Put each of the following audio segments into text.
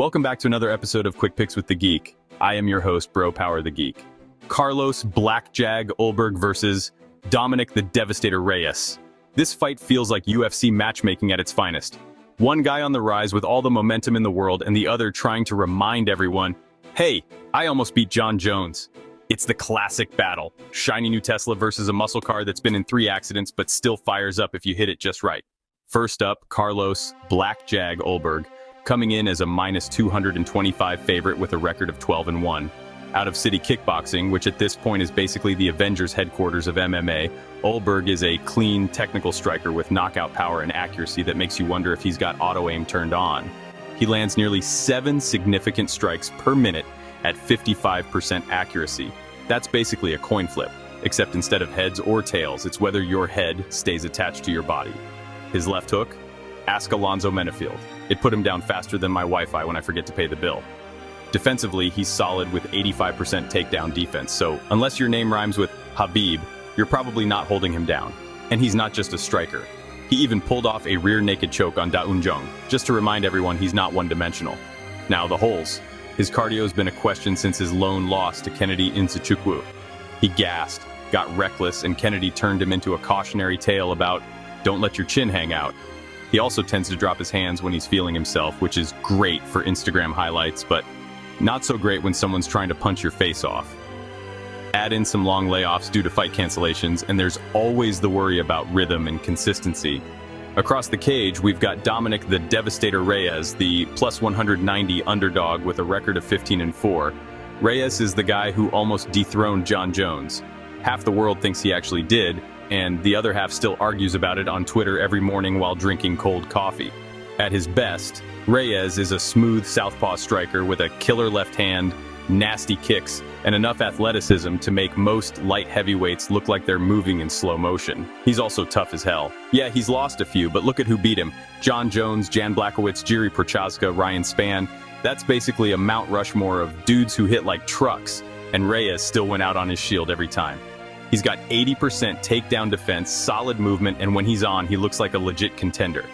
Welcome back to another episode of Quick Picks with the Geek. I am your host, Bro Power the Geek. Carlos Black Jag Ulberg versus Dominick the Devastator Reyes. This fight feels like UFC matchmaking at its finest. One guy on the rise with all the momentum in the world and the other trying to remind everyone, hey, I almost beat John Jones. It's the classic battle. Shiny new Tesla versus a muscle car that's been in 3 accidents but still fires up if you hit it just right. First up, Carlos Black Jag Ulberg, coming in as a minus 225 favorite with a record of 12-1. Out of City Kickboxing, which at this point is basically the Avengers headquarters of MMA, Ulberg is a clean, technical striker with knockout power and accuracy that makes you wonder if he's got auto-aim turned on. He lands nearly 7 significant strikes per minute at 55% accuracy. That's basically a coin flip, except instead of heads or tails, it's whether your head stays attached to your body. His left hook? Ask Alonzo Menefield. It put him down faster than my Wi-Fi when I forget to pay the bill. Defensively, he's solid with 85% takedown defense, so unless your name rhymes with Habib, you're probably not holding him down. And he's not just a striker. He even pulled off a rear naked choke on Da Un-jung, just to remind everyone he's not one-dimensional. Now the holes. His cardio's been a question since his lone loss to Kennedy Nzechukwu. He gassed, got reckless, and Kennedy turned him into a cautionary tale about, don't let your chin hang out. He also tends to drop his hands when he's feeling himself, which is great for Instagram highlights, but not so great when someone's trying to punch your face off. Add in some long layoffs due to fight cancellations, and there's always the worry about rhythm and consistency. Across the cage, we've got Dominick the Devastator Reyes, the plus 190 underdog with a record of 15-4. Reyes is the guy who almost dethroned John Jones. Half the world thinks he actually did, and the other half still argues about it on Twitter every morning while drinking cold coffee. At his best, Reyes is a smooth southpaw striker with a killer left hand, nasty kicks, and enough athleticism to make most light heavyweights look like they're moving in slow motion. He's also tough as hell. Yeah, he's lost a few, but look at who beat him. John Jones, Jan Blachowicz, Jiri Prochazka, Ryan Spann. That's basically a Mount Rushmore of dudes who hit like trucks, and Reyes still went out on his shield every time. He's got 80% takedown defense, solid movement, and when he's on, he looks like a legit contender.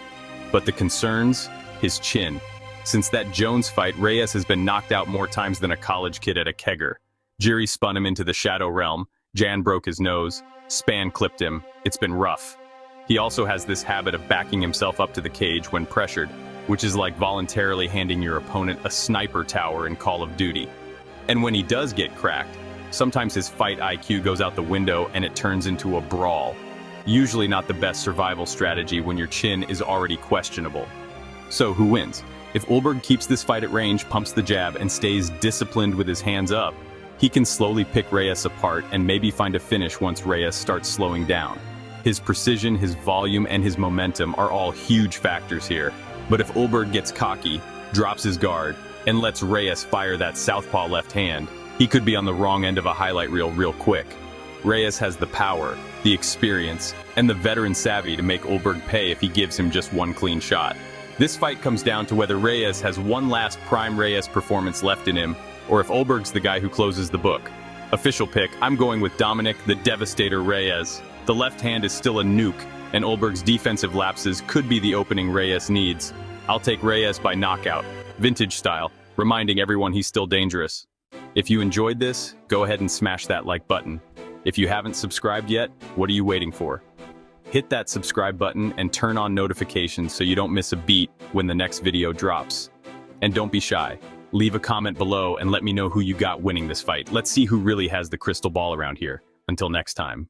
But the concerns? His chin. Since that Jones fight, Reyes has been knocked out more times than a college kid at a kegger. Jiri spun him into the shadow realm, Jan broke his nose, Spann clipped him. It's been rough. He also has this habit of backing himself up to the cage when pressured, which is like voluntarily handing your opponent a sniper tower in Call of Duty. And when he does get cracked, sometimes his fight IQ goes out the window and it turns into a brawl. Usually not the best survival strategy when your chin is already questionable. So who wins? If Ulberg keeps this fight at range, pumps the jab, and stays disciplined with his hands up, he can slowly pick Reyes apart and maybe find a finish once Reyes starts slowing down. His precision, his volume, and his momentum are all huge factors here. But if Ulberg gets cocky, drops his guard, and lets Reyes fire that southpaw left hand, he could be on the wrong end of a highlight reel real quick. Reyes has the power, the experience, and the veteran savvy to make Ulberg pay if he gives him just one clean shot. This fight comes down to whether Reyes has one last prime Reyes performance left in him, or if Ulberg's the guy who closes the book. Official pick, I'm going with Dominick the Devastator Reyes. The left hand is still a nuke, and Ulberg's defensive lapses could be the opening Reyes needs. I'll take Reyes by knockout, vintage style, reminding everyone he's still dangerous. If you enjoyed this, go ahead and smash that like button. If you haven't subscribed yet, what are you waiting for? Hit that subscribe button and turn on notifications so you don't miss a beat when the next video drops. And don't be shy. Leave a comment below and let me know who you got winning this fight. Let's see who really has the crystal ball around here. Until next time.